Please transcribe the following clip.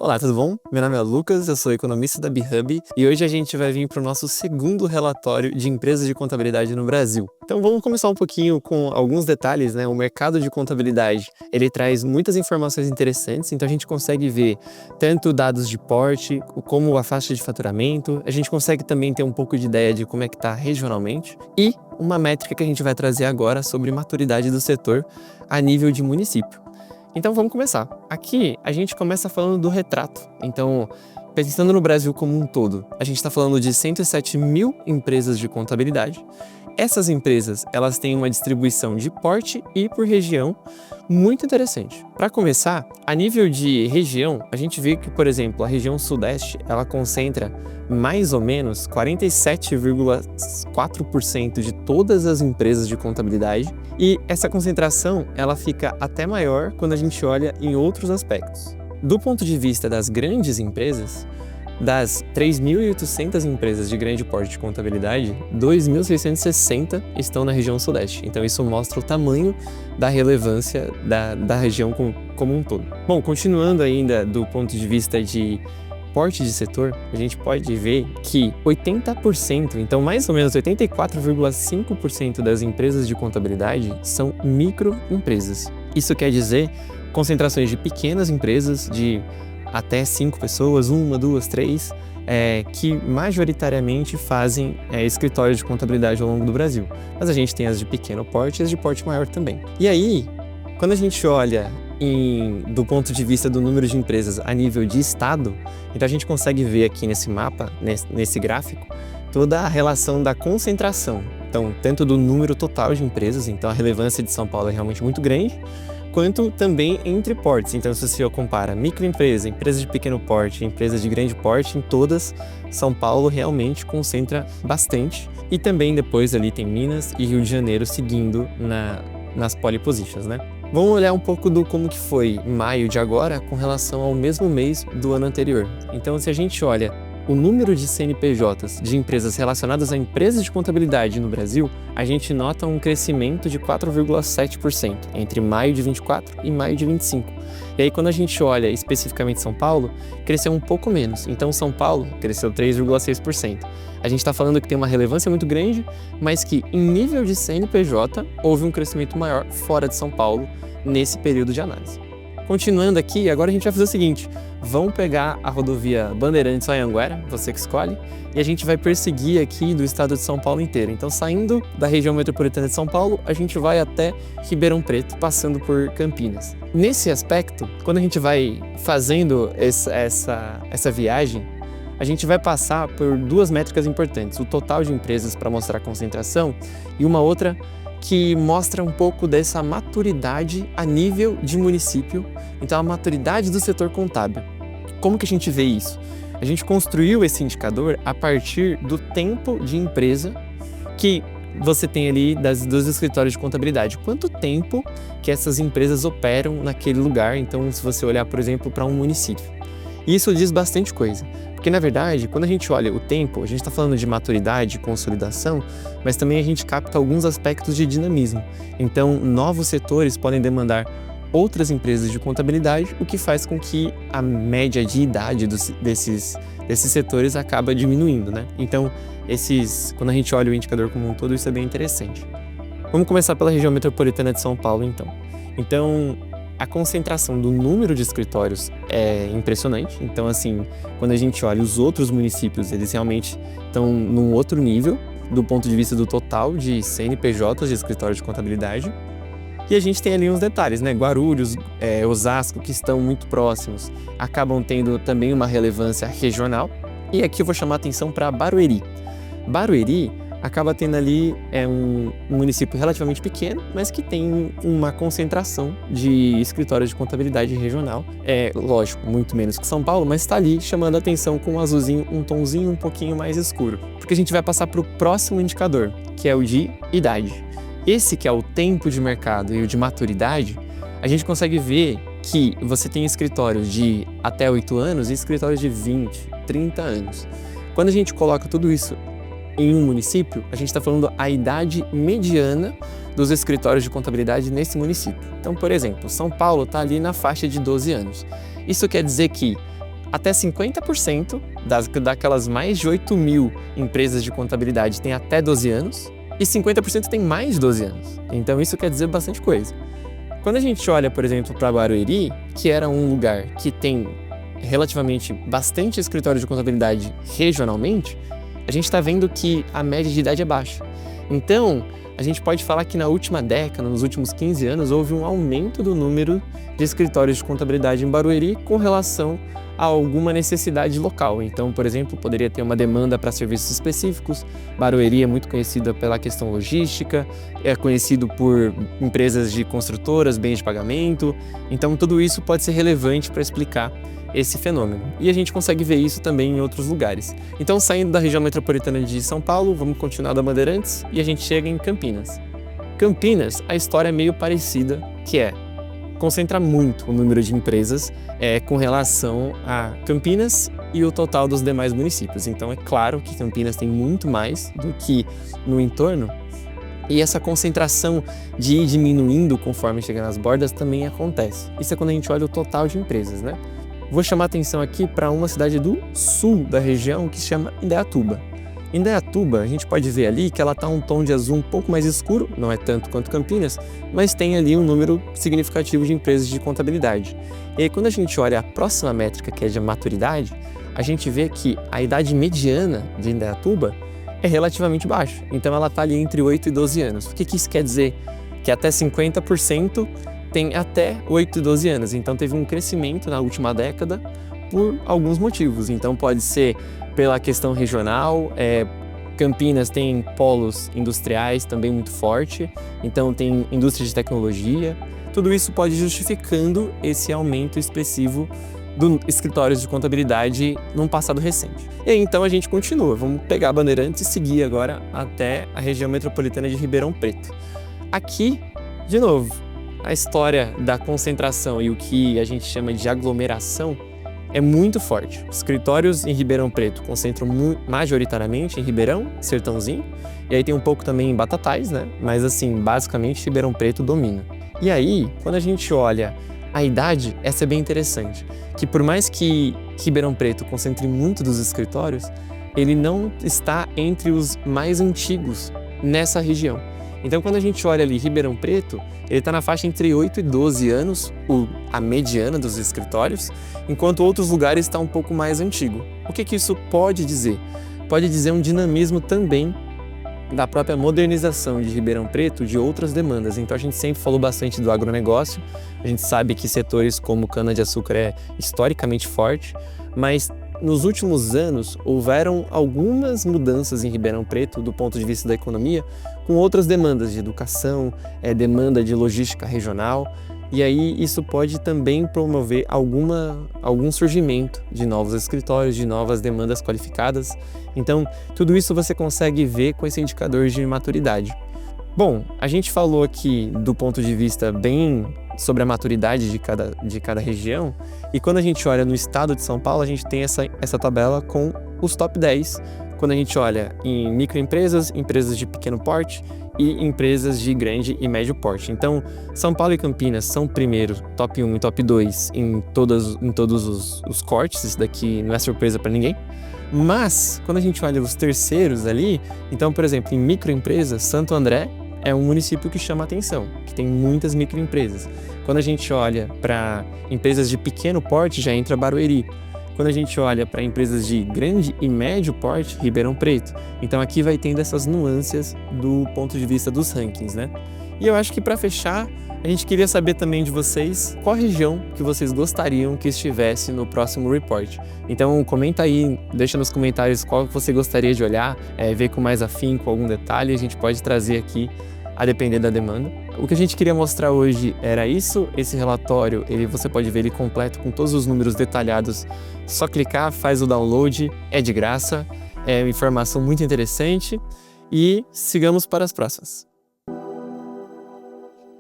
Olá, tudo bom? Meu nome é Lucas, eu sou economista da BeHub e hoje a gente vai vir para o nosso segundo relatório de empresas de contabilidade no Brasil. Então vamos começar um pouquinho com alguns detalhes, né? O mercado de contabilidade, ele traz muitas informações interessantes, então a gente consegue ver tanto dados de porte, como a faixa de faturamento, a gente consegue também ter um pouco de ideia de como é que está regionalmente e uma métrica que a gente vai trazer agora sobre maturidade do setor a nível de município. Então vamos começar. Aqui a gente começa falando do retrato. Então, pensando no Brasil como um todo, a gente está falando de 107 mil empresas de contabilidade. Essas empresas, elas têm uma distribuição de porte e por região muito interessante. Para começar, a nível de região, a gente vê que, por exemplo, a região sudeste, ela concentra mais ou menos 47,4% de todas as empresas de contabilidade e essa concentração, ela fica até maior quando a gente olha em outros aspectos. Do ponto de vista das grandes empresas, das 3.800 empresas de grande porte de contabilidade, 2.660 estão na região sudeste. Então isso mostra o tamanho da relevância da região como um todo. Bom, continuando ainda do ponto de vista de porte de setor, a gente pode ver que 80%, então mais ou menos 84,5% das empresas de contabilidade são microempresas. Isso quer dizer concentrações de pequenas empresas de até 5 pessoas, 1, 2, 3, que majoritariamente fazem escritórios de contabilidade ao longo do Brasil. Mas a gente tem as de pequeno porte e as de porte maior também. E aí, quando a gente olha do ponto de vista do número de empresas a nível de estado, então a gente consegue ver aqui nesse mapa, nesse gráfico, toda a relação da concentração. Então, tanto do número total de empresas, então a relevância de São Paulo é realmente muito grande, quanto também entre portes. Então, se você compara microempresa, empresa de pequeno porte, empresa de grande porte, em todas, São Paulo realmente concentra bastante. E também depois ali tem Minas e Rio de Janeiro seguindo nas pole positions, né? Vamos olhar um pouco do como que foi maio de agora com relação ao mesmo mês do ano anterior. Então, se a gente olha o número de CNPJs de empresas relacionadas a empresas de contabilidade no Brasil, a gente nota um crescimento de 4,7% entre maio de 24 e maio de 25. E aí, quando a gente olha especificamente São Paulo, cresceu um pouco menos. Então, São Paulo cresceu 3,6%. A gente está falando que tem uma relevância muito grande, mas que em nível de CNPJ houve um crescimento maior fora de São Paulo nesse período de análise. Continuando aqui, agora a gente vai fazer o seguinte, vamos pegar a rodovia Bandeirantes-Anhanguera, você que escolhe, e a gente vai perseguir aqui do estado de São Paulo inteiro. Então, saindo da região metropolitana de São Paulo, a gente vai até Ribeirão Preto, passando por Campinas. Nesse aspecto, quando a gente vai fazendo essa viagem, a gente vai passar por duas métricas importantes, o total de empresas para mostrar a concentração e uma outra que mostra um pouco dessa maturidade a nível de município, então a maturidade do setor contábil. Como que a gente vê isso? A gente construiu esse indicador a partir do tempo de empresa que você tem ali dos escritórios de contabilidade. Quanto tempo que essas empresas operam naquele lugar, então se você olhar, por exemplo, para um município. Isso diz bastante coisa, porque na verdade, quando a gente olha o tempo, a gente está falando de maturidade, consolidação, mas também a gente capta alguns aspectos de dinamismo. Então, novos setores podem demandar outras empresas de contabilidade, o que faz com que a média de idade desses setores acaba diminuindo, né? Então, quando a gente olha o indicador como um todo, isso é bem interessante. Vamos começar pela região metropolitana de São Paulo, então. Então, a concentração do número de escritórios é impressionante. Então, assim, quando a gente olha os outros municípios, eles realmente estão num outro nível do ponto de vista do total de CNPJs de escritório de contabilidade. E a gente tem ali uns detalhes, né? Guarulhos, Osasco, que estão muito próximos, acabam tendo também uma relevância regional. E aqui eu vou chamar a atenção para Barueri. Barueri acaba tendo ali um município relativamente pequeno, mas que tem uma concentração de escritórios de contabilidade regional. Lógico, muito menos que São Paulo, mas está ali chamando a atenção com um azulzinho, um tonzinho um pouquinho mais escuro. Porque a gente vai passar para o próximo indicador, que é o de idade. Esse que é o tempo de mercado e o de maturidade, a gente consegue ver que você tem escritórios de até 8 anos e escritórios de 20, 30 anos. Quando a gente coloca tudo isso em um município, a gente está falando a idade mediana dos escritórios de contabilidade nesse município. Então, por exemplo, São Paulo está ali na faixa de 12 anos. Isso quer dizer que até 50% daquelas mais de 8 mil empresas de contabilidade tem até 12 anos e 50% tem mais de 12 anos. Então isso quer dizer bastante coisa. Quando a gente olha, por exemplo, para Barueri, que era um lugar que tem relativamente bastante escritório de contabilidade regionalmente, a gente está vendo que a média de idade é baixa. Então, a gente pode falar que na última década, nos últimos 15 anos, houve um aumento do número de escritórios de contabilidade em Barueri com relação a alguma necessidade local. Então, por exemplo, poderia ter uma demanda para serviços específicos. Barueri é muito conhecida pela questão logística, é conhecido por empresas de construtoras, bens de pagamento. Então, tudo isso pode ser relevante para explicar esse fenômeno. E a gente consegue ver isso também em outros lugares. Então, saindo da região metropolitana de São Paulo, vamos continuar da Bandeirantes e a gente chega em Campinas. Campinas, a história é meio parecida, que é concentra muito o número de empresas com relação a Campinas e o total dos demais municípios. Então, é claro que Campinas tem muito mais do que no entorno, e essa concentração de ir diminuindo conforme chega nas bordas também acontece. Isso é quando a gente olha o total de empresas, né? Vou chamar atenção aqui para uma cidade do sul da região que se chama Indaiatuba. Indaiatuba, a gente pode ver ali que ela está um tom de azul um pouco mais escuro, não é tanto quanto Campinas, mas tem ali um número significativo de empresas de contabilidade. E aí, quando a gente olha a próxima métrica, que é de maturidade, a gente vê que a idade mediana de Indaiatuba é relativamente baixa. Então, ela está ali entre 8 e 12 anos. O que isso quer dizer? Que até 50% tem até 8 e 12 anos. Então, teve um crescimento na última década por alguns motivos. Então, pode ser pela questão regional, Campinas tem polos industriais também muito forte, então tem indústria de tecnologia. Tudo isso pode ir justificando esse aumento expressivo dos escritórios de contabilidade num passado recente. E aí, então a gente continua, vamos pegar a Bandeirantes e seguir agora até a região metropolitana de Ribeirão Preto. Aqui, de novo, a história da concentração e o que a gente chama de aglomeração é muito forte. Os escritórios em Ribeirão Preto concentram majoritariamente em Ribeirão, Sertãozinho, e aí tem um pouco também em Batatais, né? Mas assim, basicamente Ribeirão Preto domina. E aí, quando a gente olha a idade, essa é bem interessante, que por mais que Ribeirão Preto concentre muito dos escritórios, ele não está entre os mais antigos nessa região. Então, quando a gente olha ali Ribeirão Preto, ele está na faixa entre 8 e 12 anos, a mediana dos escritórios, enquanto outros lugares está um pouco mais antigo. O que isso pode dizer? Pode dizer um dinamismo também da própria modernização de Ribeirão Preto de outras demandas. Então, a gente sempre falou bastante do agronegócio, a gente sabe que setores como cana-de-açúcar é historicamente forte, mas nos últimos anos, houveram algumas mudanças em Ribeirão Preto do ponto de vista da economia, com outras demandas de educação, demanda de logística regional, e aí isso pode também promover algum surgimento de novos escritórios, de novas demandas qualificadas. Então, tudo isso você consegue ver com esse indicador de maturidade. Bom, a gente falou aqui do ponto de vista bem sobre a maturidade de cada região, e quando a gente olha no estado de São Paulo, a gente tem essa tabela com os top 10, quando a gente olha em microempresas, empresas de pequeno porte e empresas de grande e médio porte. Então, São Paulo e Campinas são primeiro, top 1 e top 2 em todos os cortes, isso daqui não é surpresa para ninguém. Mas, quando a gente olha os terceiros ali, então, por exemplo, em microempresas, Santo André é um município que chama atenção, que tem muitas microempresas. Quando a gente olha para empresas de pequeno porte, já entra Barueri. Quando a gente olha para empresas de grande e médio porte, Ribeirão Preto. Então aqui vai tendo essas nuances do ponto de vista dos rankings, né? E eu acho que para fechar, a gente queria saber também de vocês qual região que vocês gostariam que estivesse no próximo report. Então comenta aí, deixa nos comentários qual você gostaria de olhar, ver com mais afinco algum detalhe, a gente pode trazer aqui a depender da demanda. O que a gente queria mostrar hoje era isso, esse relatório, você pode ver ele completo com todos os números detalhados, só clicar, faz o download, é de graça, é uma informação muito interessante e sigamos para as próximas.